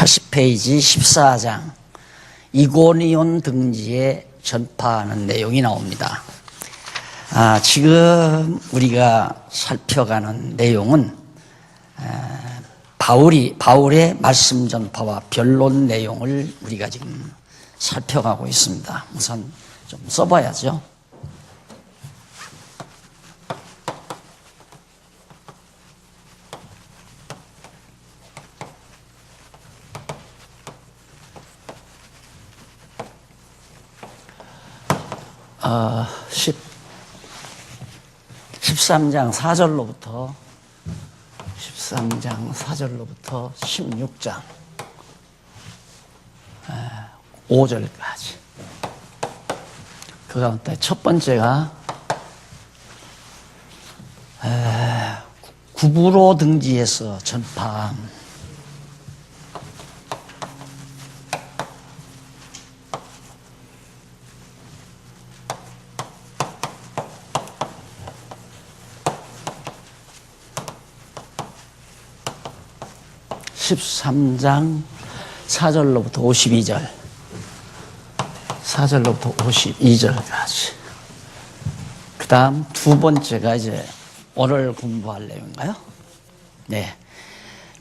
40페이지 14장 이고니온 등지에 전파하는 내용이 나옵니다. 지금 우리가 살펴가는 내용은 바울의 말씀 전파와 변론 내용을 우리가 지금 살펴가고 있습니다. 우선 좀 써봐야죠. 어, 13장 4절로부터 16장 5절까지. 그 가운데 첫 번째가 구브로 등지에서 전파함. (13장) 4절로부터 52절 4절로부터 52절까지. 그 다음 두 번째가 이제 오늘 공부할 내용인가요? 네,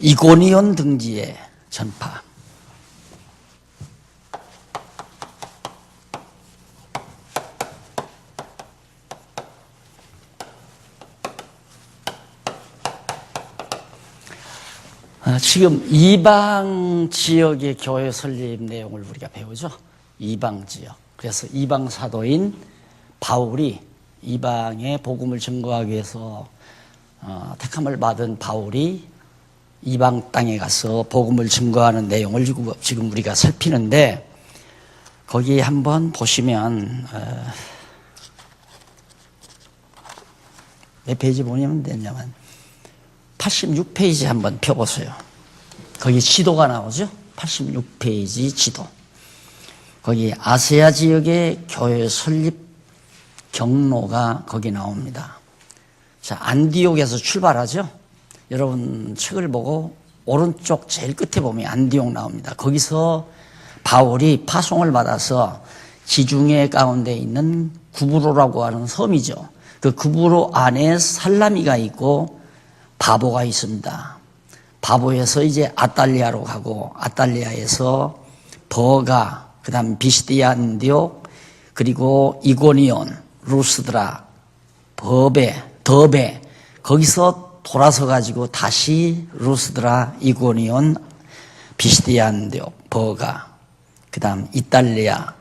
이고니온 등지의 전파. 지금 이방 지역의 교회 설립 내용을 우리가 배우죠. 이방 지역. 그래서 이방 사도인 바울이, 이방의 복음을 증거하기 위해서 택함을 받은 바울이 이방 땅에 가서 복음을 증거하는 내용을 지금 우리가 살피는데, 거기 한번 보시면 몇 페이지 보면 되냐면 86페이지 한번 펴보세요. 거기 지도가 나오죠. 86페이지 지도. 거기 아세아 지역의 교회 설립 경로가 거기 나옵니다. 자, 안디옥에서 출발하죠. 여러분 책을 보고 오른쪽 제일 끝에 보면 안디옥 나옵니다. 거기서 바울이 파송을 받아서 지중해 가운데 있는 구브로라고 하는 섬이죠. 그 구브로 안에 살라미가 있고 바보가 있습니다. 바보에서 이제 아탈리아로 가고, 아탈리아에서 버가, 그 다음 비시디아 안디옥, 그리고 이고니온, 루스드라, 더베, 거기서 돌아서 가지고 다시 루스드라, 이고니온, 비시디아 안디옥, 버가, 그 다음 이탈리아,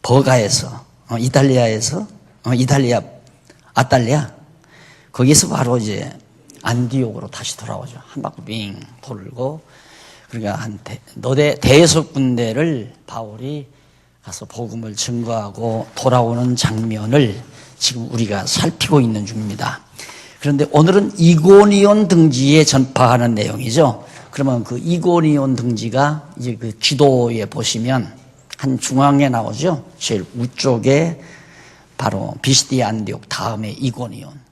버가에서, 이탈리아, 아탈리아, 거기서 바로 이제 안디옥으로 다시 돌아오죠. 한 바퀴 빙 돌고. 그러니까 한 대여섯 군데를 바울이 가서 복음을 증거하고 돌아오는 장면을 지금 우리가 살피고 있는 중입니다. 그런데 오늘은 이고니온 등지에 전파하는 내용이죠. 그러면 그 이고니온 등지가 이제 그 지도에 보시면 한 중앙에 나오죠. 제일 우쪽에 바로 비시디아 안디옥 다음에 이고니온.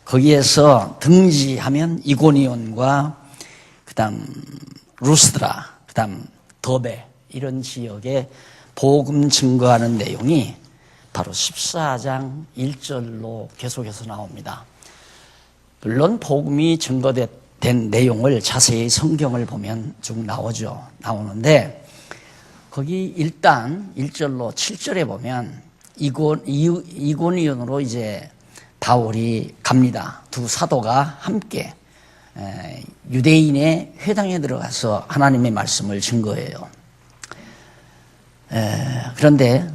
거기에서 등지하면 이고니온과 그다음 루스드라, 그다음 더베, 이런 지역에 복음 증거하는 내용이 바로 14장 1절로 계속해서 나옵니다. 물론 복음이 증거된 내용을 자세히 성경을 보면 쭉 나오는데, 거기 일단 1절로 7절에 보면 이고니온으로 이제 바울이 갑니다. 두 사도가 함께 유대인의 회당에 들어가서 하나님의 말씀을 증거해요. 그런데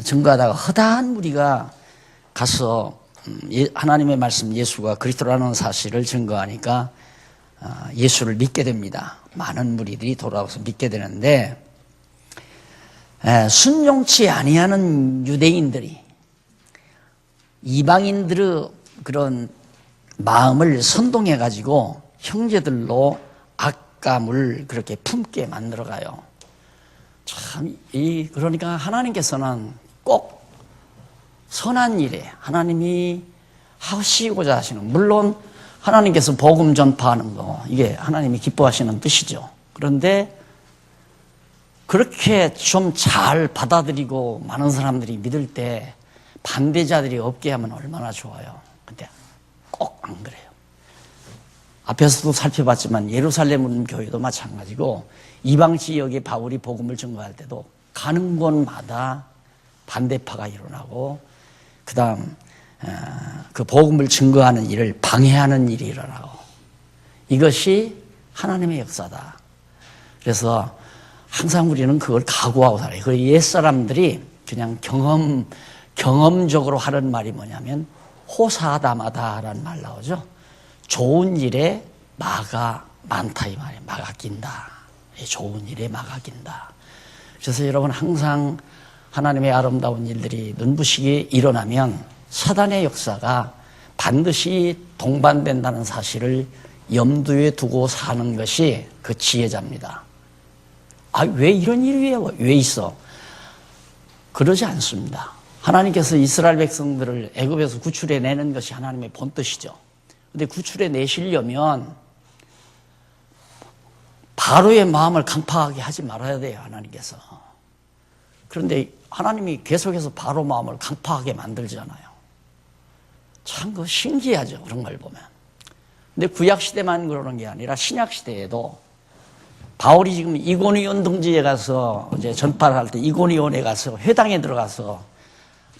증거하다가 허다한 무리가 가서 하나님의 말씀, 예수가 그리스도라는 사실을 증거하니까 예수를 믿게 됩니다. 많은 무리들이 돌아와서 믿게 되는데, 순종치 아니하는 유대인들이 이방인들의 그런 마음을 선동해가지고 형제들로 악감을 그렇게 품게 만들어가요. 참, 그러니까 하나님께서는 꼭 선한 일에 하나님이 하시고자 하시는, 물론 하나님께서 복음 전파하는 거, 이게 하나님이 기뻐하시는 뜻이죠. 그런데 그렇게 좀 잘 받아들이고 많은 사람들이 믿을 때 반대자들이 없게 하면 얼마나 좋아요. 근데 꼭 안 그래요. 앞에서도 살펴봤지만 예루살렘 교회도 마찬가지고 이방 지역에 바울이 복음을 증거할 때도 가는 곳마다 반대파가 일어나고 그다음 그 복음을 증거하는 일을 방해하는 일이 일어나고 이것이 하나님의 역사다. 그래서 항상 우리는 그걸 각오하고 살아요. 그 옛사람들이 그냥 경험적으로 하는 말이 뭐냐면 호사다마다라는 말 나오죠. 좋은 일에 마가 많다 이 말이에요. 마가 낀다. 좋은 일에 마가 낀다. 그래서 여러분 항상 하나님의 아름다운 일들이 눈부시게 일어나면 사단의 역사가 반드시 동반된다는 사실을 염두에 두고 사는 것이 그 지혜자입니다. 왜 이런 일이 왜 있어? 그러지 않습니다. 하나님께서 이스라엘 백성들을 애굽에서 구출해내는 것이 하나님의 본뜻이죠. 근데 구출해 내시려면 바로의 마음을 강팍하게 하지 말아야 돼요, 하나님께서. 그런데 하나님이 계속해서 바로 마음을 강팍하게 만들잖아요. 참 그 신기하죠, 그런 걸 보면. 근데 구약시대만 그러는 게 아니라 신약시대에도 바울이 지금 이고니온 등지에 가서 이제 전파를 할 때 이고니온에 가서 회당에 들어가서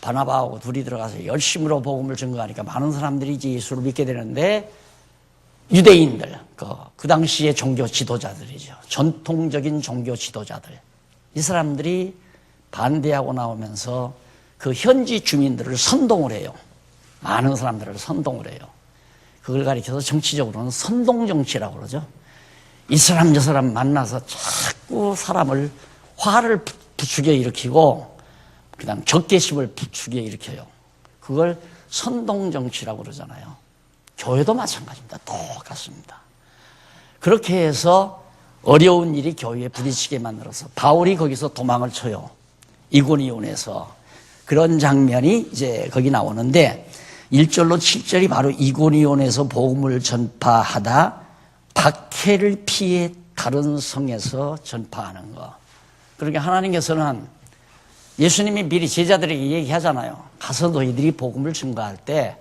바나바하고 둘이 들어가서 열심으로 복음을 증거하니까 많은 사람들이 이제 예수를 믿게 되는데 유대인들, 그 당시의 종교 지도자들이죠. 전통적인 종교 지도자들. 이 사람들이 반대하고 나오면서 그 현지 주민들을 선동을 해요. 많은 사람들을 선동을 해요. 그걸 가리켜서 정치적으로는 선동정치라고 그러죠. 이 사람 저 사람 만나서 자꾸 사람을 화를 부추게 일으키고 그다음 적개심을 부추게 일으켜요. 그걸 선동정치라고 그러잖아요. 교회도 마찬가지입니다. 똑같습니다. 그렇게 해서 어려운 일이 교회에 부딪히게 만들어서 바울이 거기서 도망을 쳐요. 이고니온에서. 그런 장면이 이제 거기 나오는데 1절로 7절이 바로 이고니온에서 복음을 전파하다 박해를 피해 다른 성에서 전파하는 거. 그러니까 하나님께서는 예수님이 미리 제자들에게 얘기하잖아요. 가서 너희들이 복음을 증거할 때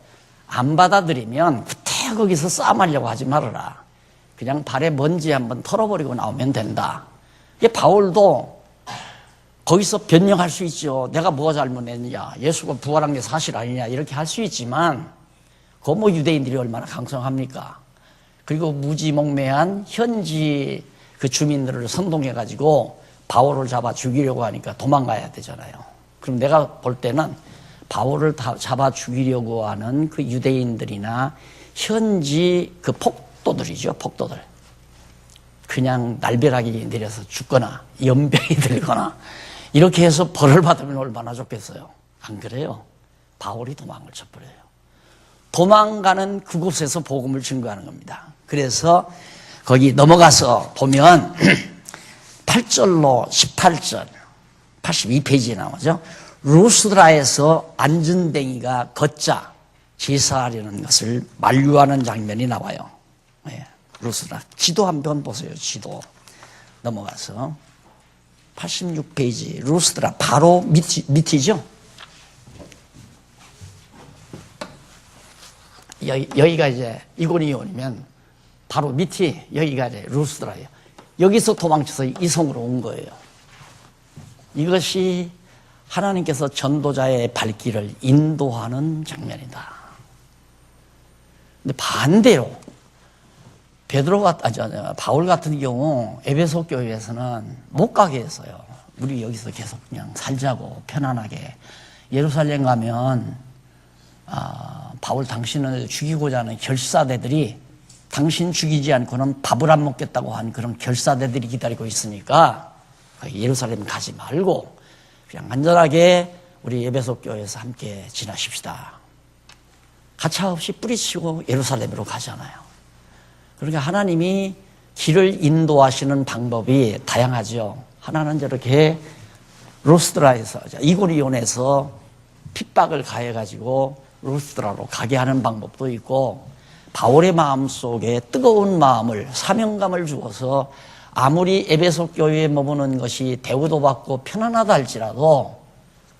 안 받아들이면 그때 거기서 싸움하려고 하지 말아라. 그냥 발에 먼지 한번 털어버리고 나오면 된다. 이게 바울도 거기서 변명할 수 있죠. 내가 뭐가 잘못했느냐. 예수가 부활한 게 사실 아니냐. 이렇게 할 수 있지만 그거 뭐 유대인들이 얼마나 강성합니까? 그리고 무지몽매한 현지 그 주민들을 선동해가지고 바울을 잡아 죽이려고 하니까 도망가야 되잖아요. 그럼 내가 볼 때는 바울을 잡아 죽이려고 하는 그 유대인들이나 현지 그 폭도들이죠. 폭도들. 그냥 날벼락이 내려서 죽거나 연병이 들거나 이렇게 해서 벌을 받으면 얼마나 좋겠어요. 안 그래요? 바울이 도망을 쳐버려요. 도망가는 그곳에서 복음을 증거하는 겁니다. 그래서 거기 넘어가서 보면 8절로 18절 82페이지에 나오죠. 루스드라에서 안전뱅이가 걷자 제사하려는 것을 만류하는 장면이 나와요. 네, 루스드라. 지도 한번 보세요. 지도. 넘어가서 86페이지 루스드라 바로 밑이죠. 여기가 이제 이고니온이면 바로 밑이 여기가 이제 루스드라예요. 여기서 도망쳐서 이 성으로 온 거예요. 이것이 하나님께서 전도자의 발길을 인도하는 장면이다. 근데 반대로 바울 같은 경우 에베소 교회에서는 못 가게 했어요. 우리 여기서 계속 그냥 살자고 편안하게. 예루살렘 가면 바울 당신을 죽이고자 하는 결사대들이 당신 죽이지 않고는 밥을 안 먹겠다고 한 그런 결사대들이 기다리고 있으니까 예루살렘 가지 말고 그냥 안전하게 우리 에베소 교회에서 함께 지나십시다. 가차없이 뿌리치고 예루살렘으로 가잖아요. 그러니까 하나님이 길을 인도하시는 방법이 다양하죠. 하나는 저렇게 루스드라에서 이고니온에서 핍박을 가해가지고 루스드라로 가게 하는 방법도 있고 바울의 마음속에 뜨거운 마음을 사명감을 주어서 아무리 에베소 교회에 머무는 것이 대우도 받고 편안하다 할지라도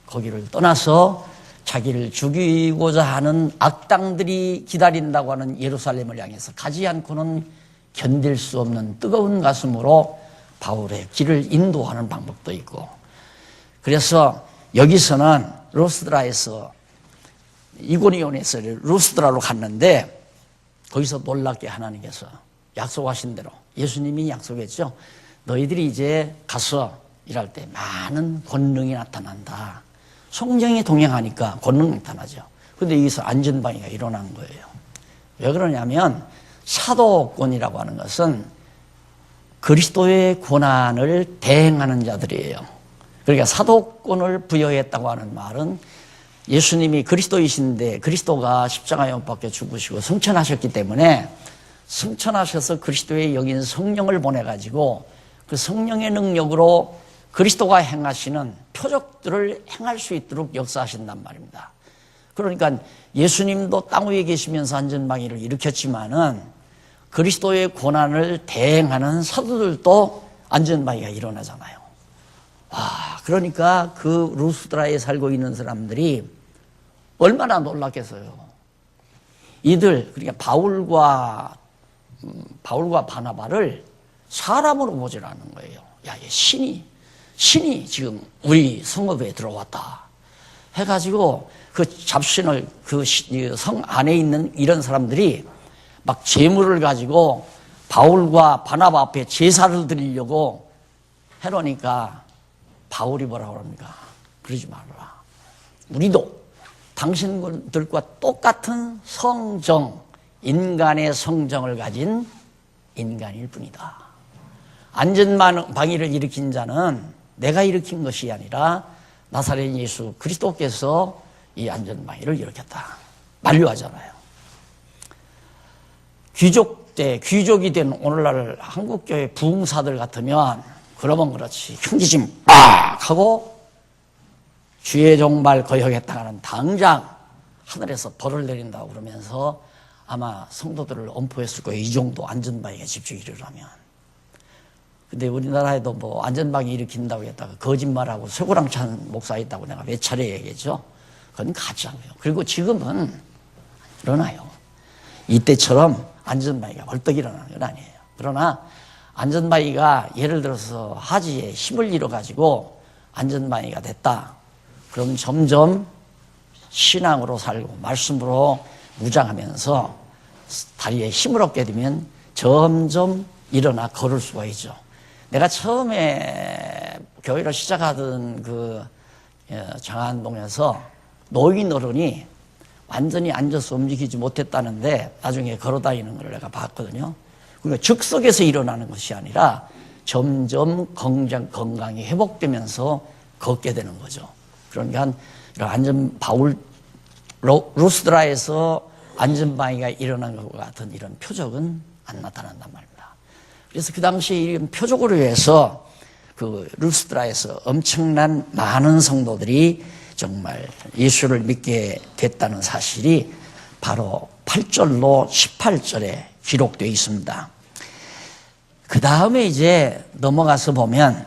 거기를 떠나서 자기를 죽이고자 하는 악당들이 기다린다고 하는 예루살렘을 향해서 가지 않고는 견딜 수 없는 뜨거운 가슴으로 바울의 길을 인도하는 방법도 있고, 그래서 여기서는 루스드라에서 이고니온에서 루스드라로 갔는데 거기서 놀랍게 하나님께서 약속하신 대로, 예수님이 약속했죠. 너희들이 이제 가서 일할 때 많은 권능이 나타난다. 성령이 동행하니까 권능 나타나죠. 그런데 여기서 안전방위가 일어난 거예요. 왜 그러냐면 사도권이라고 하는 것은 그리스도의 고난을 대행하는 자들이에요. 그러니까 사도권을 부여했다고 하는 말은 예수님이 그리스도이신데 그리스도가 십자가에 못 박혀 죽으시고 승천하셨기 때문에 승천하셔서 그리스도의 여긴 성령을 보내가지고 그 성령의 능력으로 그리스도가 행하시는 표적들을 행할 수 있도록 역사하신단 말입니다. 그러니까 예수님도 땅 위에 계시면서 안전방위를 일으켰지만은 그리스도의 고난을 대행하는 사도들도 안전방위가 일어나잖아요. 와, 그러니까 그 루스드라에 살고 있는 사람들이 얼마나 놀랐겠어요. 이들, 그러니까 바울과 바나바를 사람으로 보질 않는 거예요. 야, 얘 신이 지금 우리 성읍에 들어왔다 해가지고 그 잡신을 그 성 안에 있는 이런 사람들이 막 재물을 가지고 바울과 바나바 앞에 제사를 드리려고 해놓으니까 바울이 뭐라고 합니까? 그러지 말아라. 우리도 당신들과 똑같은 성정, 인간의 성정을 가진 인간일 뿐이다. 안전방위를 일으킨 자는 내가 일으킨 것이 아니라 나사렛 예수 그리스도께서 이 안전방위를 일으켰다. 만류하잖아요. 귀족이 된 오늘날 한국교회 부흥사들 같으면 그러면 그렇지. 흉기심 빡 하고 주의 종말 거역했다가는 당장 하늘에서 벌을 내린다고 그러면서 아마 성도들을 엄포했을 거예요. 이 정도 안전방위에 집중이려면. 근데 우리나라에도 뭐 안전방위 일으킨다고 했다가 거짓말하고 쇠고랑 찬 목사 있다고 내가 몇 차례 얘기했죠. 그건 가짜고요. 그리고 지금은 일어나요. 이때처럼 안전방위가 벌떡 일어나는 건 아니에요. 그러나 안전방위가 예를 들어서 하지에 힘을 잃어가지고 안전방위가 됐다. 그럼 점점 신앙으로 살고 말씀으로 무장하면서 다리에 힘을 얻게 되면 점점 일어나 걸을 수가 있죠. 내가 처음에 교회를 시작하던 그 장안동에서 노인 어른이 완전히 앉아서 움직이지 못했다는데 나중에 걸어다니는 걸 내가 봤거든요. 그러니까 즉석에서 일어나는 것이 아니라 점점 건강이 회복되면서 걷게 되는 거죠. 그러니까 루스드라에서 안전방위가 일어난 것과 같은 이런 표적은 안 나타난단 말입니다. 그래서 그 당시에 이런 표적으로 해서 그 루스드라에서 엄청난 많은 성도들이 정말 예수를 믿게 됐다는 사실이 바로 8절로 18절에 기록되어 있습니다. 그 다음에 이제 넘어가서 보면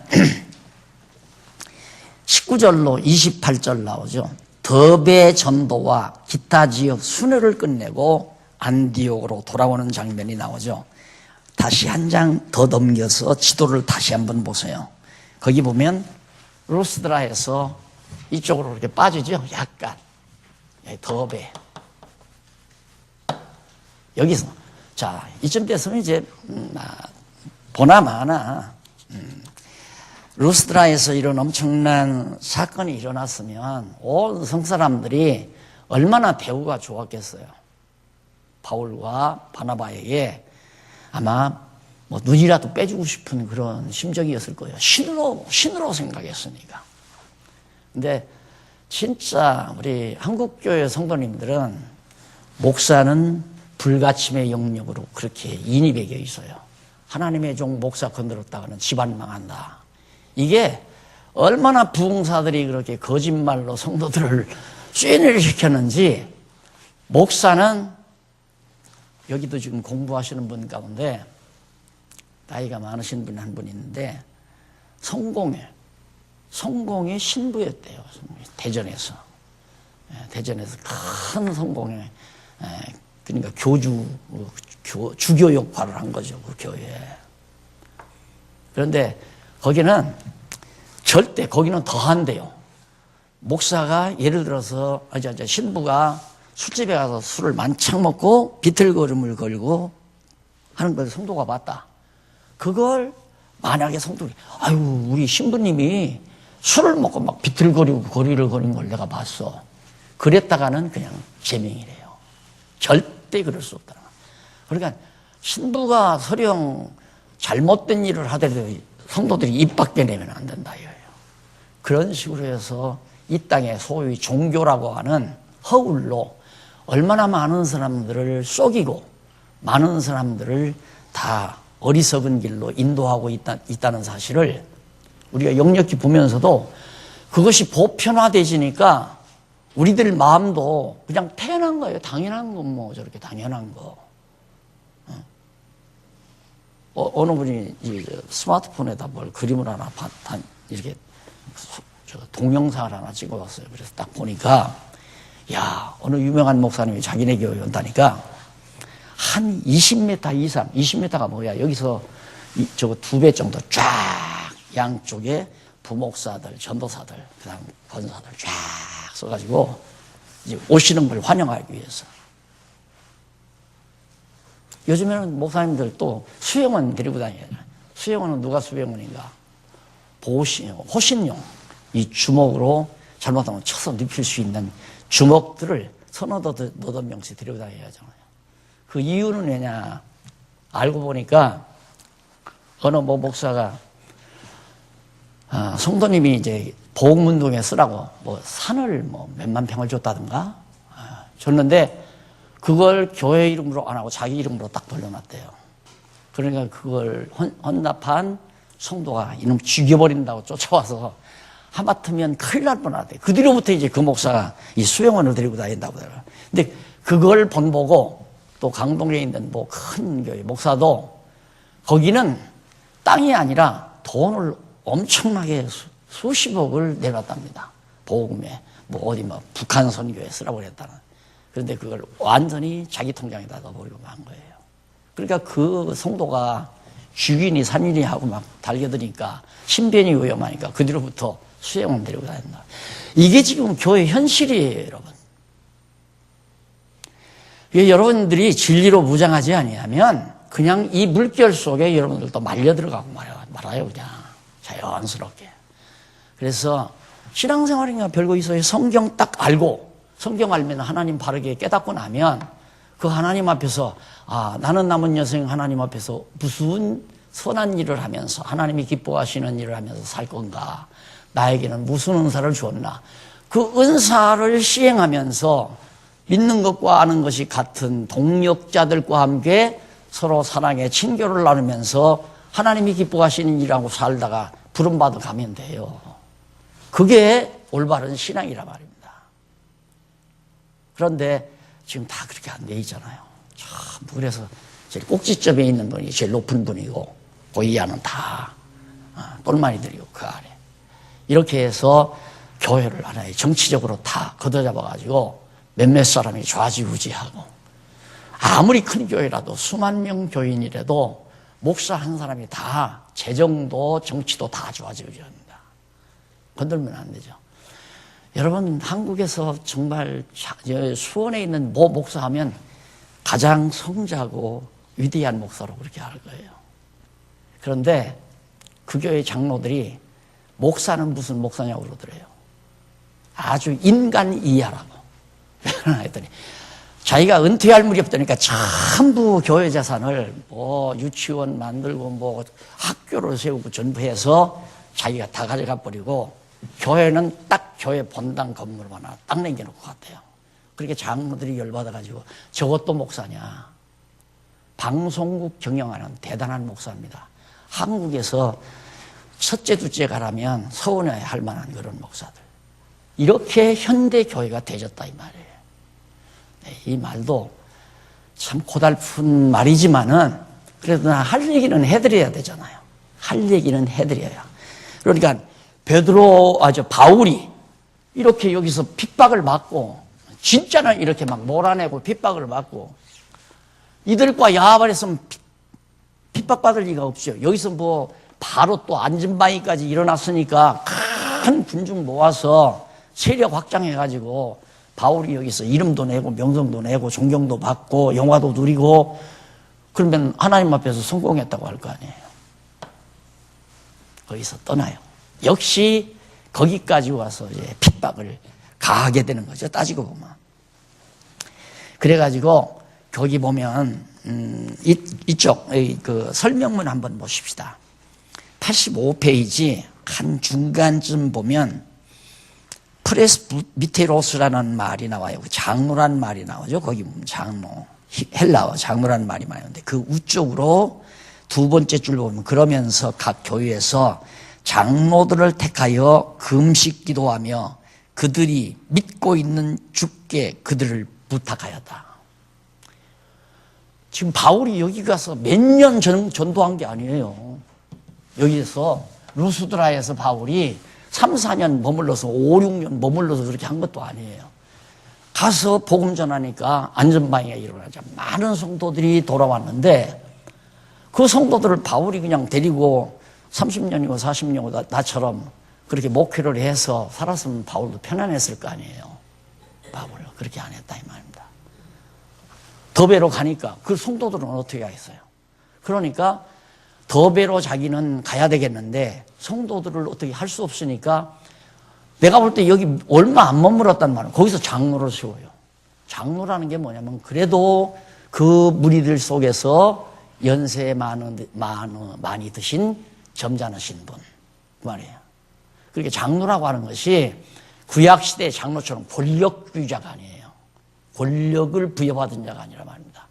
19절로 28절 나오죠. 더베 전도와 기타 지역 순회를 끝내고 안디옥으로 돌아오는 장면이 나오죠. 다시 한 장 더 넘겨서 지도를 다시 한번 보세요. 거기 보면 루스드라에서 이쪽으로 이렇게 빠지죠. 약간 더베 여기서 자 이쯤 됐으면 이제 보나마나 루스드라에서 이런 엄청난 사건이 일어났으면 온 성사람들이 얼마나 대우가 좋았겠어요. 바울과 바나바에게 아마 뭐 눈이라도 빼주고 싶은 그런 심정이었을 거예요. 신으로 생각했으니까. 근데 진짜 우리 한국교회 성도님들은 목사는 불가침의 영역으로 그렇게 인이배겨 있어요. 하나님의 종 목사 건드렸다가는 집안 망한다. 이게 얼마나 부흥사들이 그렇게 거짓말로 성도들을 쇠뇌를 시켰는지 목사는 여기도 지금 공부하시는 분 가운데 나이가 많으신 분 한 분 있는데 성공의 신부였대요. 대전에서. 대전에서 큰 성공의 그러니까 주교 역할을 한 거죠. 그 교회에. 그런데 거기는 더 한대요. 목사가 예를 들어서 신부가 술집에 가서 술을 만창 먹고 비틀거림을 걸고 하는 걸 성도가 봤다. 그걸 만약에 성도들이 우리 신부님이 술을 먹고 막 비틀거리고 거리를 거리는 걸 내가 봤어. 그랬다가는 그냥 제명이래요. 절대 그럴 수 없다. 그러니까 신부가 설령 잘못된 일을 하더라도 성도들이 입 밖에 내면 안 된다 이거예요. 그런 식으로 해서 이 땅에 소위 종교라고 하는 허울로 얼마나 많은 사람들을 속이고 많은 사람들을 다 어리석은 길로 인도하고 있다는 사실을 우리가 역력히 보면서도 그것이 보편화되지니까 우리들 마음도 그냥 태어난 거예요. 당연한 거 뭐 저렇게 당연한 거. 어느 분이 스마트폰에다 뭘 그림을 하나 이렇게 동영상을 하나 찍어왔어요. 그래서 딱 보니까 어느 유명한 목사님이 자기네 교회 온다니까 한 20m 이상, 20m가 뭐야? 여기서 저거 2배 정도 쫙 양쪽에 부목사들, 전도사들, 그다음 권사들 쫙 써가지고 이제 오시는 걸 환영하기 위해서. 요즘에는 목사님들 또 수영원 데리고 다녀요. 수영원은 누가 수영원인가? 호신용. 이 주먹으로 잘못하면 쳐서 눕힐 수 있는 주먹들을 서너 명씩 데리고 다녀야 하잖아요. 그 이유는 왜냐? 알고 보니까 어느 목사가 성도님이 이제 보험운동에 쓰라고 산을 몇만 평을 줬다든가 줬는데 그걸 교회 이름으로 안 하고 자기 이름으로 딱 돌려놨대요. 그러니까 그걸 헌납한 성도가 이놈 죽여버린다고 쫓아와서 하마터면 큰일 날 뻔하대. 그 뒤로부터 이제 그 목사가 이 수영원을 데리고 다닌다고 그래요. 근데 그걸 본보고 또 강동에 있는 큰 교회 목사도 거기는 땅이 아니라 돈을 엄청나게 수십억을 내놨답니다. 보험에 북한 선교에 쓰라고 그랬다는. 그런데 그걸 완전히 자기 통장에다 넣어버리고 만 거예요. 그러니까 그 성도가 죽이니 산이니 하고 막 달겨드니까 신변이 위험하니까 그 뒤로부터 수행원 데리고 다닌다. 이게 지금 교회 현실이에요, 여러분. 여러분들이 진리로 무장하지 아니하면 그냥 이 물결 속에 여러분들도 말려 들어가고 말아요, 그냥 자연스럽게. 그래서 신앙생활인가 별거 있어요. 성경 딱 알고 성경 알면 하나님 바르게 깨닫고 나면 그 하나님 앞에서 나는 남은 여생 하나님 앞에서 무슨 선한 일을 하면서 하나님이 기뻐하시는 일을 하면서 살 건가? 나에게는 무슨 은사를 주었나? 그 은사를 시행하면서 믿는 것과 아는 것이 같은 동력자들과 함께 서로 사랑의 친교를 나누면서 하나님이 기뻐하시는 일하고 살다가 부름받아 가면 돼요. 그게 올바른 신앙이라 말입니다. 그런데 지금 다 그렇게 안 돼 있잖아요. 전부 그래서 제일 꼭지점에 있는 분이 제일 높은 분이고 그 이하는 다 똘마니들이고 그 아래. 이렇게 해서 교회를 하나의 정치적으로 다 걷어잡아가지고 몇몇 사람이 좌지우지하고 아무리 큰 교회라도 수만 명 교인이라도 목사 한 사람이 다 재정도 정치도 다 좌지우지합니다. 건들면 안 되죠. 여러분 한국에서 정말 수원에 있는 모 목사하면 가장 성자고 위대한 목사로 그렇게 할 거예요. 그런데 그 교회 장로들이 목사는 무슨 목사냐고 그러더래요. 아주 인간 이하라고. 했더니 자기가 은퇴할 무렵되니까 전부 교회 재산을 유치원 만들고 학교를 세우고 전부해서 자기가 다 가져가 버리고 교회는 딱 교회 본당 건물 하나 딱 남겨놓고 갔대요. 그렇게 장로들이 열받아가지고 저것도 목사냐. 방송국 경영하는 대단한 목사입니다. 한국에서 첫째, 둘째 가라면 서운해할 만한 그런 목사들. 이렇게 현대 교회가 되졌다 이 말이에요. 이 말도 참 고달픈 말이지만은 그래도 나 할 얘기는 해드려야 되잖아요. 할 얘기는 해드려야. 그러니까 바울이 이렇게 여기서 핍박을 받고, 진짜는 이렇게 막 몰아내고 핍박을 받고, 이들과 야발에서는 핍박받을 리가 없죠. 여기서 뭐 바로 또 안전바위까지 일어났으니까 큰 군중 모아서 세력 확장해가지고 바울이 여기서 이름도 내고 명성도 내고 존경도 받고 영화도 누리고, 그러면 하나님 앞에서 성공했다고 할 거 아니에요. 거기서 떠나요. 역시 거기까지 와서 이제 핍박을 가하게 되는 거죠. 따지고 보면. 그래가지고 거기 보면 이쪽 그 설명문 한번 보십시다. 85페이지 한 중간쯤 보면 프레스비테로스라는 말이 나와요. 장로란 말이 나오죠. 거기 보면 장로, 헬라어 장로란 말이 나오는데 그 우쪽으로 두 번째 줄 보면 그러면서 각 교회에서 장로들을 택하여 금식 기도하며 그들이 믿고 있는 주께 그들을 부탁하였다. 지금 바울이 여기 가서 몇 년 전도한 게 아니에요. 여기에서 루스드라에서 바울이 3, 4년 머물러서 5, 6년 머물러서 그렇게 한 것도 아니에요. 가서 복음 전하니까 안전방해가 일어나자 많은 성도들이 돌아왔는데 그 성도들을 바울이 그냥 데리고 30년이고 40년이고 나처럼 그렇게 목회를 해서 살았으면 바울도 편안했을 거 아니에요. 바울은 그렇게 안 했다 이 말입니다. 더베로 가니까 그 성도들은 어떻게 하겠어요? 그러니까 더베로 자기는 가야 되겠는데 성도들을 어떻게 할 수 없으니까 내가 볼 때 여기 얼마 안 머물렀단 말이에요. 거기서 장로를 세워요. 장로라는 게 뭐냐면 그래도 그 무리들 속에서 연세 많이 드신 점잖으신 분 그 말이에요. 그렇게 장로라고 하는 것이 구약시대의 장로처럼 권력주의자가 아니에요. 권력을 부여받은 자가 아니라 말입니다.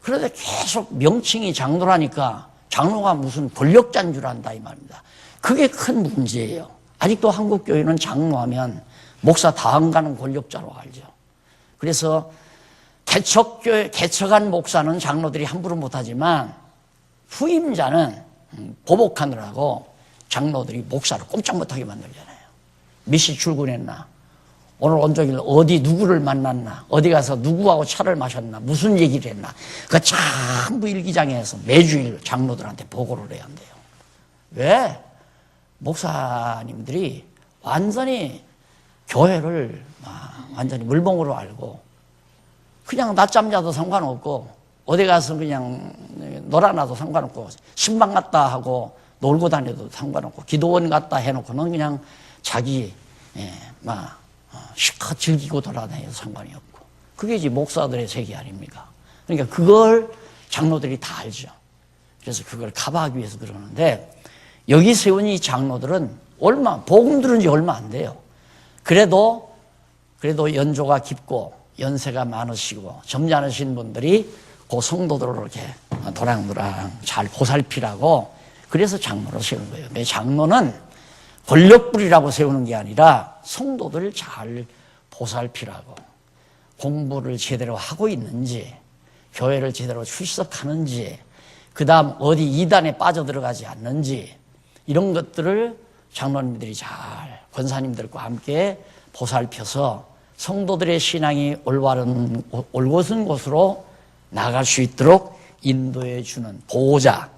그런데 계속 명칭이 장로라니까 장로가 무슨 권력자인 줄 안다 이 말입니다. 그게 큰 문제예요. 아직도 한국교회는 장로하면 목사 다음 가는 권력자로 알죠. 그래서 개척한 목사는 장로들이 함부로 못하지만 후임자는 보복하느라고 장로들이 목사를 꼼짝 못하게 만들잖아요. 몇 시 출근했나? 오늘 온종일 어디 누구를 만났나? 어디 가서 누구하고 차를 마셨나? 무슨 얘기를 했나? 그거 전부 일기장에서 매주일 장로들한테 보고를 해야 한대요. 왜? 목사님들이 완전히 교회를 완전히 물봉으로 알고 그냥 낮잠 자도 상관없고 어디 가서 그냥 놀아나도 상관없고 신방 갔다 하고 놀고 다녀도 상관없고 기도원 갔다 해놓고는 그냥 자기 실컷 즐기고 돌아다녀도 상관이 없고 그게 이제 목사들의 세계 아닙니까? 그러니까 그걸 장로들이 다 알죠. 그래서 그걸 커버하기 위해서 그러는데 여기 세운 이 장로들은 복음 들은 지 얼마 안 돼요. 그래도 연조가 깊고 연세가 많으시고 점잖으신 분들이 그 성도들을 이렇게 도랑도랑 잘 보살피라고 그래서 장로를 세운 거예요. 장로는 권력불이라고 세우는 게 아니라 성도들을 잘 보살피라고 공부를 제대로 하고 있는지 교회를 제대로 출석하는지 그 다음 어디 이단에 빠져들어가지 않는지 이런 것들을 장로님들이 잘 권사님들과 함께 보살펴서 성도들의 신앙이 올곧은 곳으로 나갈 수 있도록 인도해 주는 보호자,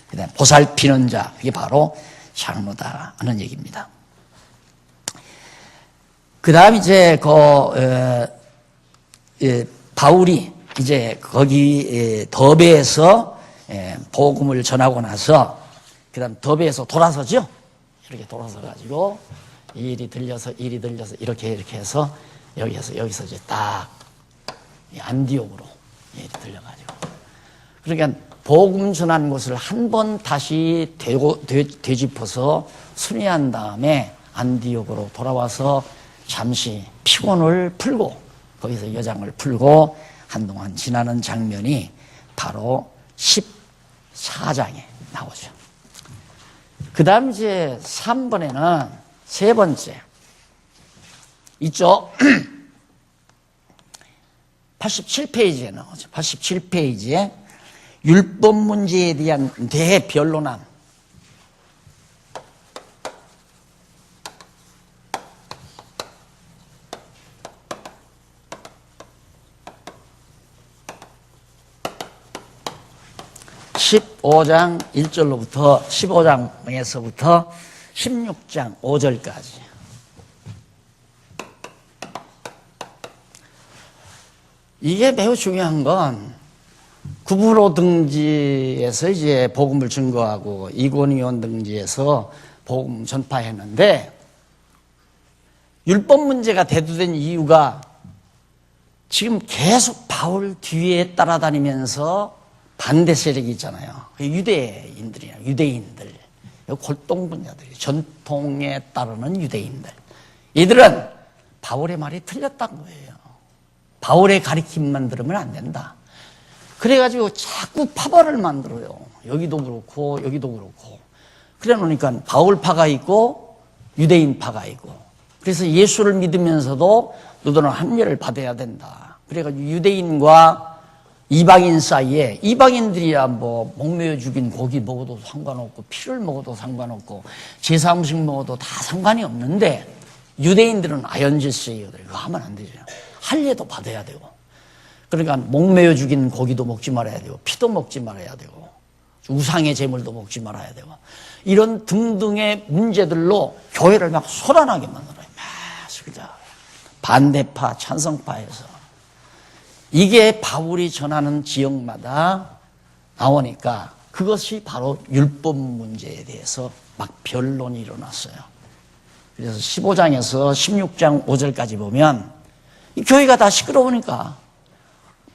그다음 보살피는 자, 그게 바로 장로다 하는 얘기입니다. 그다음 이제 바울이 이제 거기 더베에서 복음을 전하고 나서 그다음 더베에서 돌아서죠. 이렇게 돌아서 가지고 이리 들려서 이렇게 해서 여기서 이제 딱 안디옥으로 들려가지고 그러니까 복음 전한 곳을 한 번 다시 되짚어서 순회한 다음에 안디옥으로 돌아와서 잠시 피곤을 풀고 거기서 여장을 풀고 한동안 지나는 장면이 바로 14장에 나오죠. 그 다음 이제 3번에는 세 번째 이쪽 87페이지에 나오죠. 87페이지에 율법 문제에 대한 대변론안. (15장) 1절로부터 15장에서부터 16장 5절까지. 이게 매우 중요한 건 구브로 등지에서 이제 복음을 증거하고 이고니온 등지에서 복음 전파했는데, 율법 문제가 대두된 이유가 지금 계속 바울 뒤에 따라다니면서 반대 세력이 있잖아요. 유대인들, 골동분자들이, 전통에 따르는 유대인들. 이들은 바울의 말이 틀렸다는 거예요. 바울의 가르침만 들으면 안 된다. 그래가지고 자꾸 파벌을 만들어요. 여기도 그렇고 여기도 그렇고. 그래 놓으니까 바울파가 있고 유대인파가 있고. 그래서 예수를 믿으면서도 너희들은 합례를 받아야 된다. 그래가지고 유대인과 이방인 사이에, 이방인들이야 뭐 목매어 죽인 고기 먹어도 상관없고 피를 먹어도 상관없고 제사 음식 먹어도 다 상관이 없는데, 유대인들은 아연질서예요. 그거 하면 안 되죠. 할례도 받아야 되고. 그러니까 목매어 죽인 고기도 먹지 말아야 되고 피도 먹지 말아야 되고 우상의 제물도 먹지 말아야 되고, 이런 등등의 문제들로 교회를 막 소란하게 만들어요. 막 반대파, 찬성파에서. 이게 바울이 전하는 지역마다 나오니까 그것이 바로 율법 문제에 대해서 막 변론이 일어났어요. 그래서 15장에서 16장 5절까지 보면 이 교회가 다 시끄러우니까,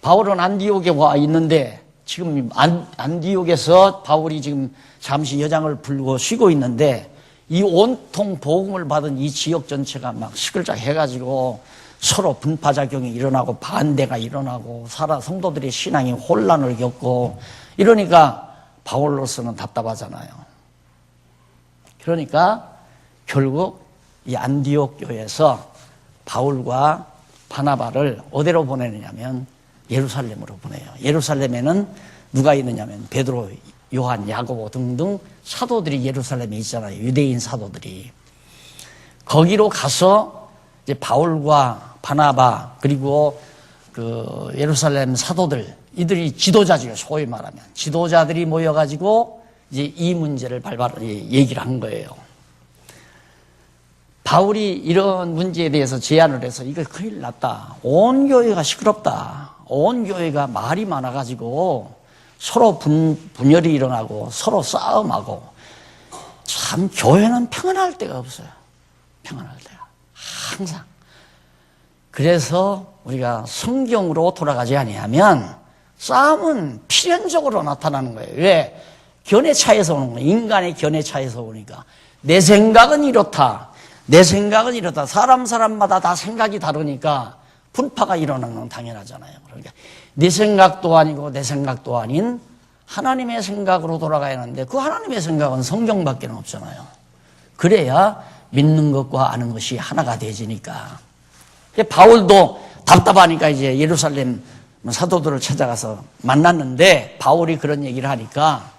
바울은 안디옥에 와 있는데, 지금 안디옥에서 바울이 지금 잠시 여장을 불고 쉬고 있는데, 이 온통 복음을 받은 이 지역 전체가 막 시끌짝 해가지고 서로 분파작용이 일어나고 반대가 일어나고 성도들의 신앙이 혼란을 겪고 이러니까 바울로서는 답답하잖아요. 그러니까 결국 이 안디옥 교회에서 바울과 바나바를 어디로 보내느냐면 예루살렘으로 보내요. 예루살렘에는 누가 있느냐면 베드로, 요한, 야고보 등등 사도들이 예루살렘에 있잖아요. 유대인 사도들이. 거기로 가서 이제 바울과 바나바 그리고 그 예루살렘 사도들, 이들이 지도자죠. 소위 말하면 지도자들이 모여가지고 이제 이 문제를 얘기를 한 거예요. 바울이 이런 문제에 대해서 제안을 해서 이거 큰일 났다. 온 교회가 시끄럽다. 온 교회가 말이 많아가지고 서로 분열이 일어나고 서로 싸움하고, 참 교회는 평안할 데가 없어요. 평안할 데가 항상. 그래서 우리가 성경으로 돌아가지 아니하면 싸움은 필연적으로 나타나는 거예요. 왜? 견해 차에서 오는 거예요. 인간의 견해 차에서 오니까. 내 생각은 이렇다. 내 생각은 이렇다. 사람마다 다 생각이 다르니까 분파가 일어나는 건 당연하잖아요. 그러니까 내 생각도 아니고 내 생각도 아닌 하나님의 생각으로 돌아가야 하는데, 그 하나님의 생각은 성경밖에 없잖아요. 그래야 믿는 것과 아는 것이 하나가 되지니까. 바울도 답답하니까 이제 예루살렘 사도들을 찾아가서 만났는데, 바울이 그런 얘기를 하니까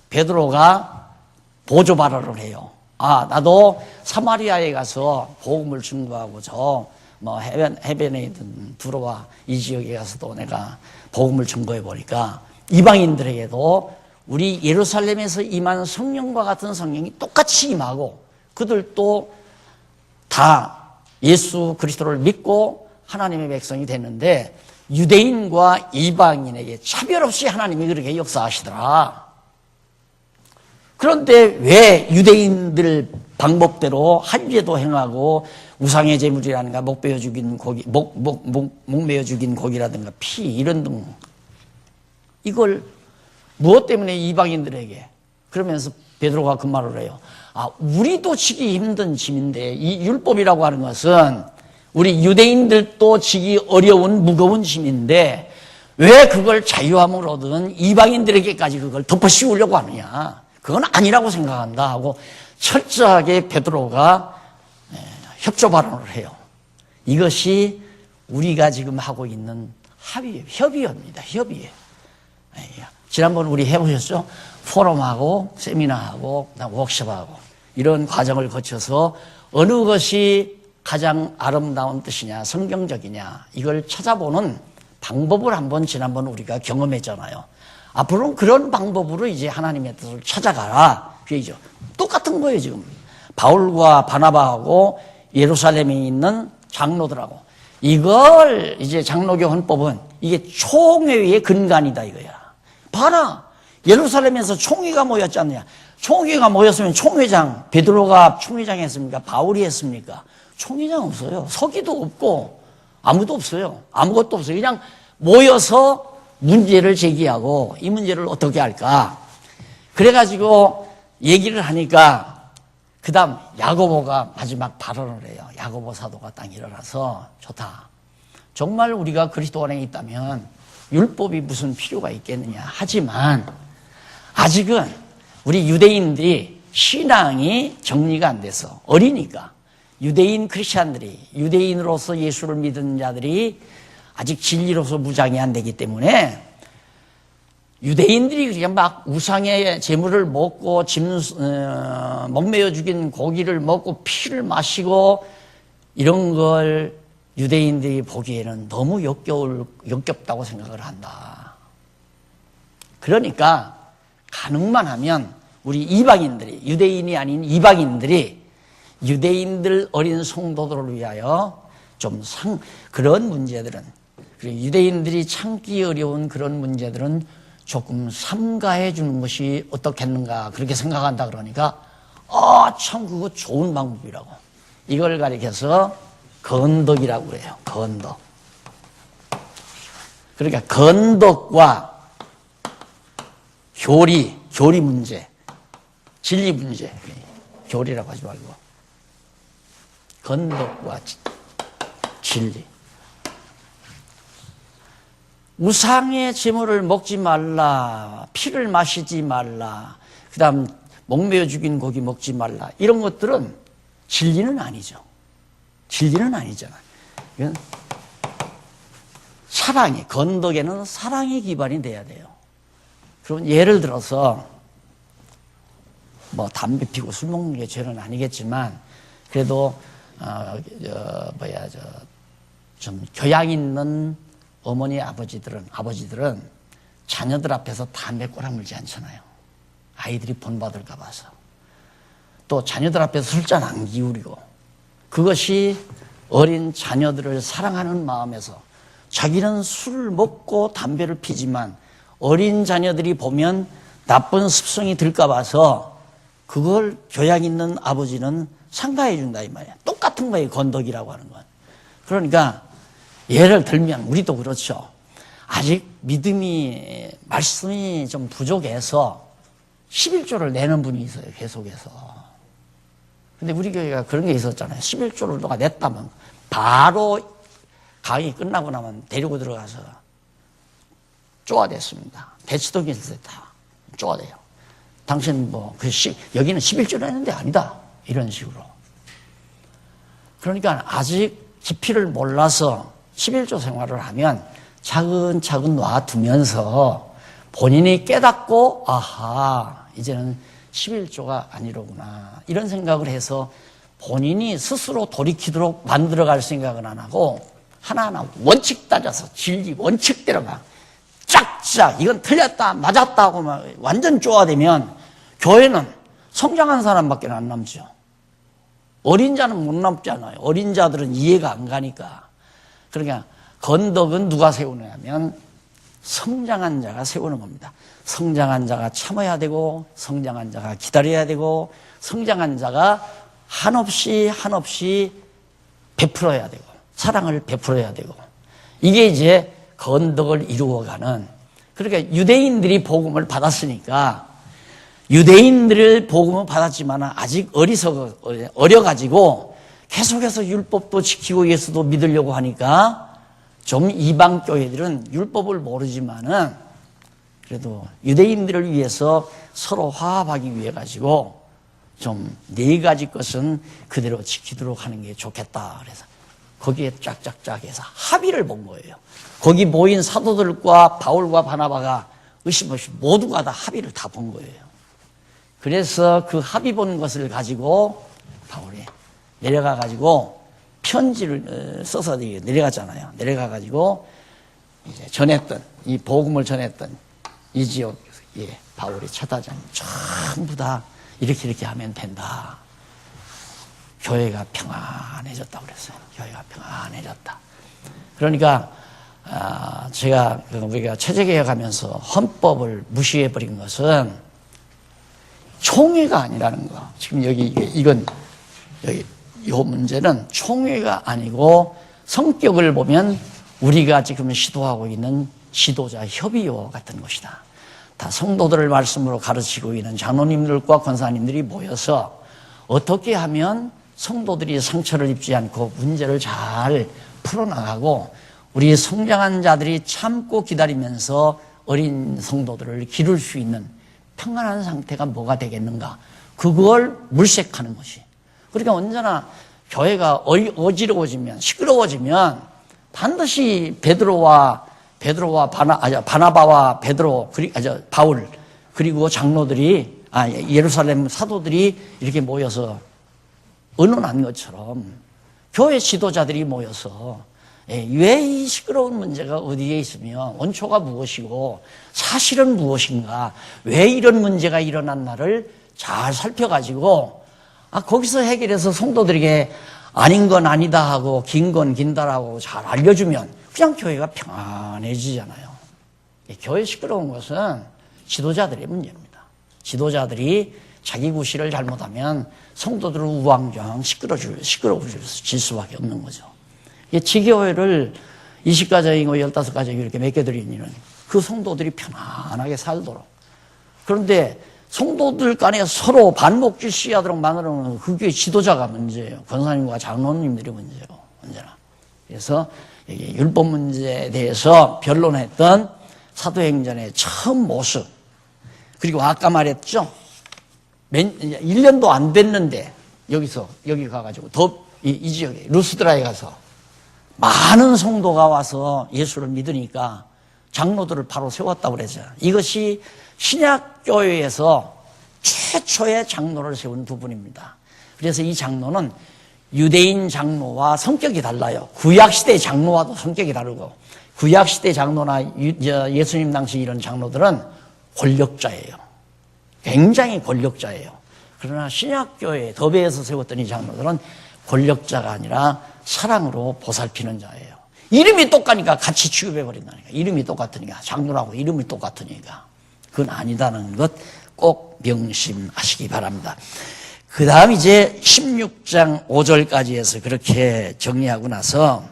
베드로가 보조 발언을 해요. 나도 사마리아에 가서 복음을 증거하고 해변에 있는 두로와 이 지역에 가서도 내가 복음을 증거해 보니까 이방인들에게도 우리 예루살렘에서 임한 성령과 같은 성령이 똑같이 임하고, 그들도 다 예수 그리스도를 믿고 하나님의 백성이 됐는데, 유대인과 이방인에게 차별 없이 하나님이 그렇게 역사하시더라. 그런데 왜 유대인들 방법대로 한죄도 행하고 우상의 제물이라든가 목매어 죽인 고기라든가 피 이런 등, 이걸 무엇 때문에 이방인들에게? 그러면서 베드로가 그 말을 해요. 우리도 지기 힘든 짐인데, 이 율법이라고 하는 것은 우리 유대인들도 지기 어려운 무거운 짐인데 왜 그걸 자유함을 얻은 이방인들에게까지 그걸 덮어씌우려고 하느냐? 그건 아니라고 생각한다 하고 철저하게 베드로가 협조 발언을 해요. 이것이 우리가 지금 하고 있는 협의입니다. 협의예요. 지난번 우리 해보셨죠? 포럼하고 세미나하고 그다음 워크숍하고 이런 과정을 거쳐서 어느 것이 가장 아름다운 뜻이냐, 성경적이냐 이걸 찾아보는 방법을 한번 지난번 우리가 경험했잖아요. 앞으로는 그런 방법으로 이제 하나님의 뜻을 찾아가라. 그죠? 똑같은 거예요, 지금. 바울과 바나바하고 예루살렘에 있는 장로들하고. 이걸 이제 장로교 헌법은 이게 총회의 근간이다 이거야. 봐라. 예루살렘에서 총회가 모였지 않느냐. 총회가 모였으면 총회장, 베드로가 총회장 했습니까? 바울이 했습니까? 총회장 없어요. 서기도 없고 아무도 없어요. 아무것도 없어요. 그냥 모여서 문제를 제기하고 이 문제를 어떻게 할까. 그래가지고 얘기를 하니까 그 다음 야고보가 마지막 발언을 해요. 야고보 사도가 딱 일어나서 좋다. 정말 우리가 그리스도 안에 있다면 율법이 무슨 필요가 있겠느냐. 하지만 아직은 우리 유대인들이 신앙이 정리가 안 돼서 어리니까 유대인 크리스찬들이 유대인으로서 예수를 믿은 자들이 아직 진리로서 무장이 안 되기 때문에 유대인들이 그냥 막 우상의 제물을 먹고 먹매여 죽인 고기를 먹고 피를 마시고 이런 걸 유대인들이 보기에는 너무 역겹다고 생각을 한다. 그러니까 가능만 하면 우리 이방인들이 유대인이 아닌 이방인들이 유대인들 어린 성도들을 위하여 좀 그런 문제들은 그리고 유대인들이 참기 어려운 그런 문제들은 조금 삼가해 주는 것이 어떻겠는가 그렇게 생각한다 그러니까 참 그거 좋은 방법이라고 이걸 가리켜서 건덕이라고 그래요. 건덕. 그러니까 건덕과 교리 문제, 진리 문제, 교리라고 하지 말고 건덕과 진리. 우상의 제물을 먹지 말라, 피를 마시지 말라, 그 다음 목매어 죽인 고기 먹지 말라 이런 것들은 진리는 아니죠. 진리는 아니잖아요. 이건 사랑이, 건덕에는 사랑이 기반이 돼야 돼요. 그럼 예를 들어서 뭐 담배 피고 술 먹는 게 죄는 아니겠지만 그래도 좀 교양 있는 어머니 아버지들은 자녀들 앞에서 담배 꼬라물지 않잖아요. 아이들이 본받을까 봐서. 또 자녀들 앞에서 술잔 안 기울이고 그것이 어린 자녀들을 사랑하는 마음에서 자기는 술을 먹고 담배를 피지만 어린 자녀들이 보면 나쁜 습성이 들까 봐서 그걸 교양 있는 아버지는 상가해 준다 이 말이야. 똑같은 거예요. 건덕이라고 하는 건. 그러니까 예를 들면 우리도 그렇죠. 아직 믿음이 말씀이 좀 부족해서 11조를 내는 분이 있어요. 계속해서. 근데 우리 교회가 그런 게 있었잖아요. 11조를 누가 냈다면 바로 강의 끝나고 나면 데리고 들어가서 쪼아댔습니다. 대치동에 있을 때 다 쪼아대요. 당신 여기는 11조를 했는데 아니다. 이런 식으로. 그러니까 아직 깊이를 몰라서 11조 생활을 하면 차근차근 놔두면서 본인이 깨닫고 아하 이제는 11조가 아니로구나 이런 생각을 해서 본인이 스스로 돌이키도록 만들어갈 생각은 안 하고 하나하나 원칙 따져서 진리 원칙대로 막 짝짝 이건 틀렸다 맞았다 하고 막 완전 쪼아대면 교회는 성장한 사람밖에 안 남죠. 어린 자는 못 남잖아요. 어린 자들은 이해가 안 가니까. 그러니까 건덕은 누가 세우냐면 성장한 자가 세우는 겁니다. 성장한 자가 참아야 되고 성장한 자가 기다려야 되고 성장한 자가 한없이 베풀어야 되고 사랑을 베풀어야 되고 이게 이제 건덕을 이루어가는 그러니까 유대인들이 복음을 받았으니까 유대인들을 복음을 받았지만 아직 어려가지고 계속해서 율법도 지키고 예수도 믿으려고 하니까 좀 이방 교회들은 율법을 모르지만은 그래도 유대인들을 위해서 서로 화합하기 위해 가지고 좀 4가지 것은 그대로 지키도록 하는 게 좋겠다. 그래서 거기에 쫙쫙쫙 해서 합의를 본 거예요. 거기 모인 사도들과 바울과 바나바가 의심 없이 모두가 다 합의를 다 본 거예요. 그래서 그 합의 본 것을 가지고 바울이 내려가 가지고 편지를 써서 내려갔잖아요. 내려가 가지고 이제 전했던 이 복음을 전했던 이 지역에 바울이 찾아다니 전부 다 이렇게 하면 된다. 교회가 평안해졌다고 그랬어요. 교회가 평안해졌다. 그러니까 제가 우리가 체제개혁하면서 헌법을 무시해버린 것은 총회가 아니라는 거. 지금 여기 이건 여기 이 문제는 총회가 아니고 성격을 보면 우리가 지금 시도하고 있는 지도자 협의와 같은 것이다. 다 성도들을 말씀으로 가르치고 있는 장로님들과 권사님들이 모여서 어떻게 하면 성도들이 상처를 입지 않고 문제를 잘 풀어나가고 우리 성장한 자들이 참고 기다리면서 어린 성도들을 기를 수 있는 평안한 상태가 뭐가 되겠는가. 그걸 물색하는 것이. 그러니까 언제나 교회가 어지러워지면 시끄러워지면 반드시 바나바와 베드로 바울 그리고 장로들이 예루살렘 사도들이 이렇게 모여서 의논한 것처럼 교회 지도자들이 모여서 왜 이 시끄러운 문제가 어디에 있으며 원초가 무엇이고 사실은 무엇인가, 왜 이런 문제가 일어났나를 잘 살펴가지고 거기서 해결해서 성도들에게 아닌 건 아니다 하고 긴 건 긴다라고 잘 알려주면 그냥 교회가 평안해지잖아요. 교회 시끄러운 것은 지도자들의 문제입니다. 지도자들이 자기 구실을 잘못하면 성도들을 우왕좌왕 시끄러워질 수밖에 없는 거죠. 지교회를 20가정이고 15가정 이렇게 맡겨드린 이유는 그 성도들이 편안하게 살도록. 그런데 성도들 간에 서로 반목질시하도록 만들어놓은 그게 지도자가 문제예요. 권사님과 장로님들이 문제고, 언제나. 그래서 여기 율법 문제에 대해서 변론했던 사도행전의 처음 모습. 그리고 아까 말했죠. 1년도 안 됐는데, 여기 가가지고, 이 지역에, 루스드라에 가서 많은 성도가 와서 예수를 믿으니까 장로들을 바로 세웠다고 그러죠. 이것이 신약교회에서 최초의 장로를 세운 두 분입니다. 그래서 이 장로는 유대인 장로와 성격이 달라요. 구약시대 장로와도 성격이 다르고, 구약시대 장로나 예수님 당시 이런 장로들은 권력자예요. 굉장히 권력자예요. 그러나 신약교회 더베에서 세웠던 이 장로들은 권력자가 아니라 사랑으로 보살피는 자예요. 이름이 똑같으니까 같이 취급해버린다니까. 이름이 똑같으니까. 장로라고 이름이 똑같으니까. 그건 아니다는 것 꼭 명심하시기 바랍니다. 그 다음 이제 16장 5절까지 해서 그렇게 정리하고 나서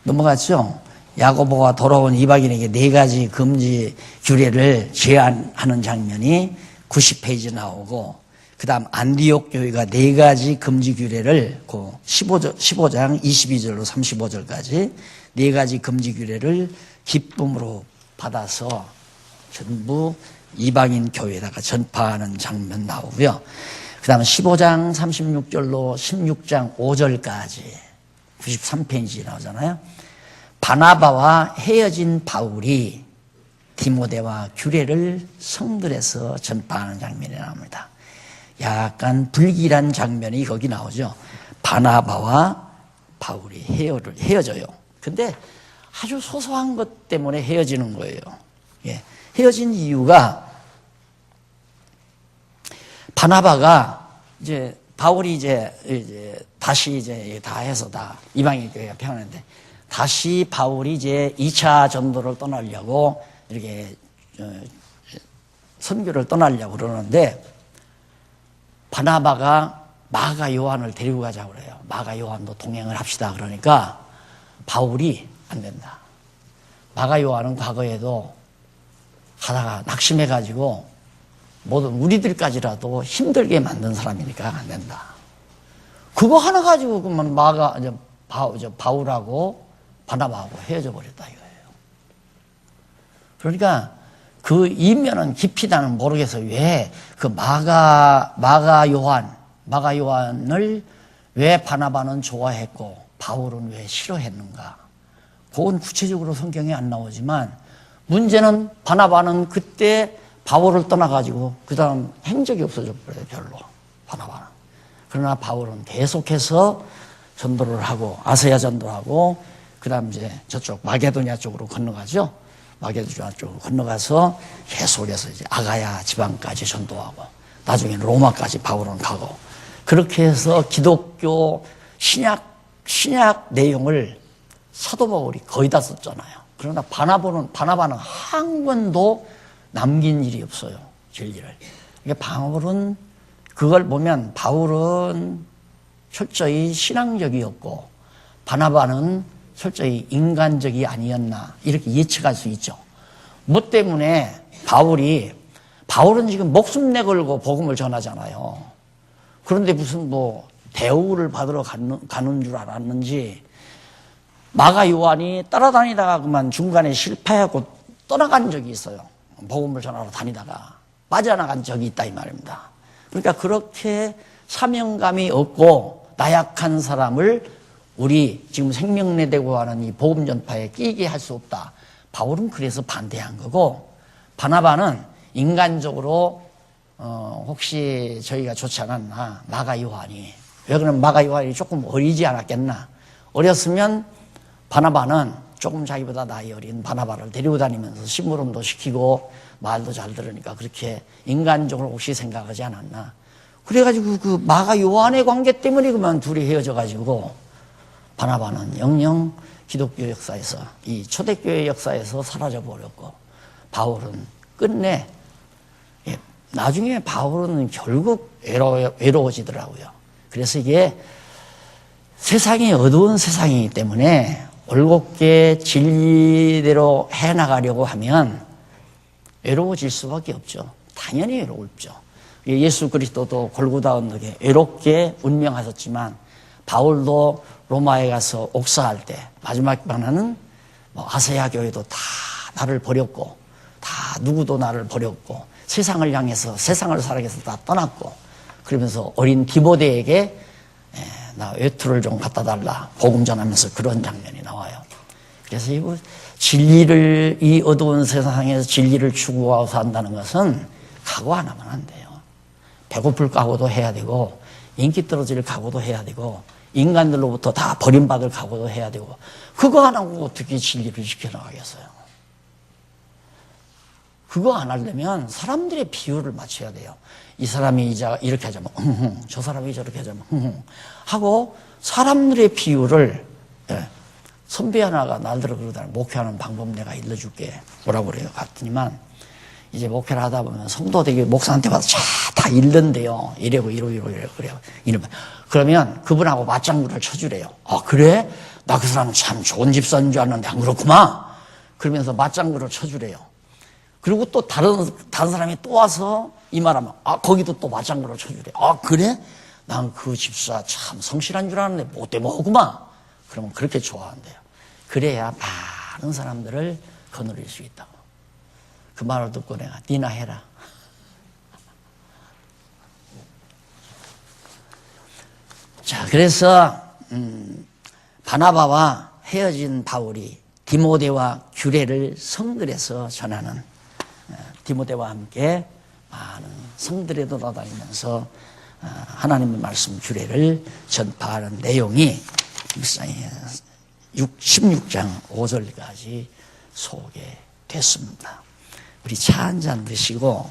넘어갔죠? 야고보가 돌아온 이방인에게 4가지 금지 규례를 제안하는 장면이 90페이지 나오고, 그 다음 안디옥 교회가 4가지 금지 규례를 15장 22절로 35절까지 4가지 금지 규례를 기쁨으로 받아서 전부 이방인 교회에다가 전파하는 장면 나오고요. 그 다음 15장 36절로 16장 5절까지 93페이지 나오잖아요. 바나바와 헤어진 바울이 디모데와 규례를 성들에서 전파하는 장면이 나옵니다. 약간 불길한 장면이 거기 나오죠. 바나바와 바울이 헤어져요. 근데 아주 소소한 것 때문에 헤어지는 거예요. 헤어진 이유가 바나바가 바울이 다시 다 해서 다 이방인 교회가 평안한데 다시 바울이 2차 전도를 떠나려고 이렇게 선교를 떠나려고 그러는데 바나바가 마가 요한을 데리고 가자고 그래요. 마가 요한도 동행을 합시다. 그러니까 바울이 안 된다. 마가 요한은 과거에도 하다가 낙심해가지고 모든 우리들까지라도 힘들게 만든 사람이니까 안 된다. 그거 하나 가지고 그만 바울하고 바나바하고 헤어져 버렸다 이거예요. 그러니까 그 이면은 깊이 나는 모르겠어요. 왜 그 마가 요한을 왜 바나바는 좋아했고 바울은 왜 싫어했는가? 그건 구체적으로 성경에 안 나오지만 문제는 바나바는 그때 바울을 떠나가지고 그 다음 행적이 없어져 버려요. 별로 바나바는. 그러나 바울은 계속해서 전도를 하고 아세아 전도를 하고 그 다음 이제 저쪽 마게도냐 쪽으로 건너가죠. 마게도냐 쪽으로 건너가서 계속해서 이제 아가야 지방까지 전도하고 나중에 로마까지 바울은 가고 그렇게 해서 기독교 신약 내용을 사도 바울이 거의 다 썼잖아요. 그러나 바나바는 한 권도 남긴 일이 없어요. 진리를. 그러니까 바울은 그걸 보면 바울은 철저히 신앙적이었고 바나바는 철저히 인간적이 아니었나 이렇게 예측할 수 있죠. 뭐 때문에 바울은 지금 목숨 내걸고 복음을 전하잖아요. 그런데 무슨 뭐 대우를 받으러 가는 줄 알았는지 마가 요한이 따라다니다가 그만 중간에 실패하고 떠나간 적이 있어요. 복음을 전하러 다니다가 빠져나간 적이 있다 이 말입니다. 그러니까 그렇게 사명감이 없고 나약한 사람을 우리 지금 생명내되고 하는 이 복음 전파에 끼게 할 수 없다. 바울은 그래서 반대한 거고 바나바는 인간적으로 혹시 저희가 좋지 않았나 마가 요한이 왜 그러면 마가 요한이 조금 어리지 않았겠나 어렸으면 바나바는 조금 자기보다 나이 어린 바나바를 데리고 다니면서 심부름도 시키고 말도 잘 들으니까 그렇게 인간적으로 혹시 생각하지 않았나 그래가지고 그 마가 요한의 관계 때문에 그만 둘이 헤어져가지고 바나바는 영영 기독교 역사에서 이 초대교회 역사에서 사라져버렸고 바울은 끝내 나중에 바울은 결국 외로워지더라고요. 그래서 이게 세상이 어두운 세상이기 때문에 올곧게 진리대로 해나가려고 하면 외로워질 수밖에 없죠. 당연히 외로울죠. 예수 그리스도도 골고다 언덕에 외롭게 운명하셨지만 바울도 로마에 가서 옥사할 때 마지막 반하는 아세아 교회도 다 나를 버렸고 다 누구도 나를 버렸고 세상을 향해서 세상을 살아가서 다 떠났고 그러면서 어린 디모데에게 나 외투를 좀 갖다 달라 복음 전하면서 그런 장면이 나와요. 그래서 이 어두운 세상에서 진리를 추구하고 산다는 것은 각오 안 하면 안 돼요. 배고플 각오도 해야 되고 인기 떨어질 각오도 해야 되고 인간들로부터 다 버림받을 각오도 해야 되고 그거 안 하고 어떻게 진리를 지켜나가겠어요. 그거 안 하려면 사람들의 비율을 맞춰야 돼요. 이 사람이 이렇게 하자면 저 사람이 저렇게 하자면 하고 사람들의 비율을 선배 하나가 날들어 그러더라. 목회하는 방법 내가 일러줄게. 뭐라고 그래요. 갔더니만 이제 목회를 하다 보면 성도들이 목사한테 와서 다 읽는데요. 이래고 그래요. 이러면 그러면 그분하고 맞장구를 쳐주래요. 아 그래? 나 그 사람은 참 좋은 집사인 줄 알았는데 안 그렇구만. 그러면서 맞장구를 쳐주래요. 그리고 또 다른 사람이 또 와서 이 말하면 거기도 또 맞장구를 쳐주래. 아 그래? 난 그 집사 참 성실한 줄 알았는데 못돼 먹구만. 그러면 그렇게 좋아한대요. 그래야 많은 사람들을 거느릴 수 있다고. 그 말을 듣고 내가 니나 해라. 자, 그래서 바나바와 헤어진 바울이 디모데와 규례를 성들에서 전하는 디모데와 함께 많은 성들에 돌아다니면서 하나님의 말씀 규례를 전파하는 내용이 16장 5절까지 소개됐습니다. 우리 차 한잔 드시고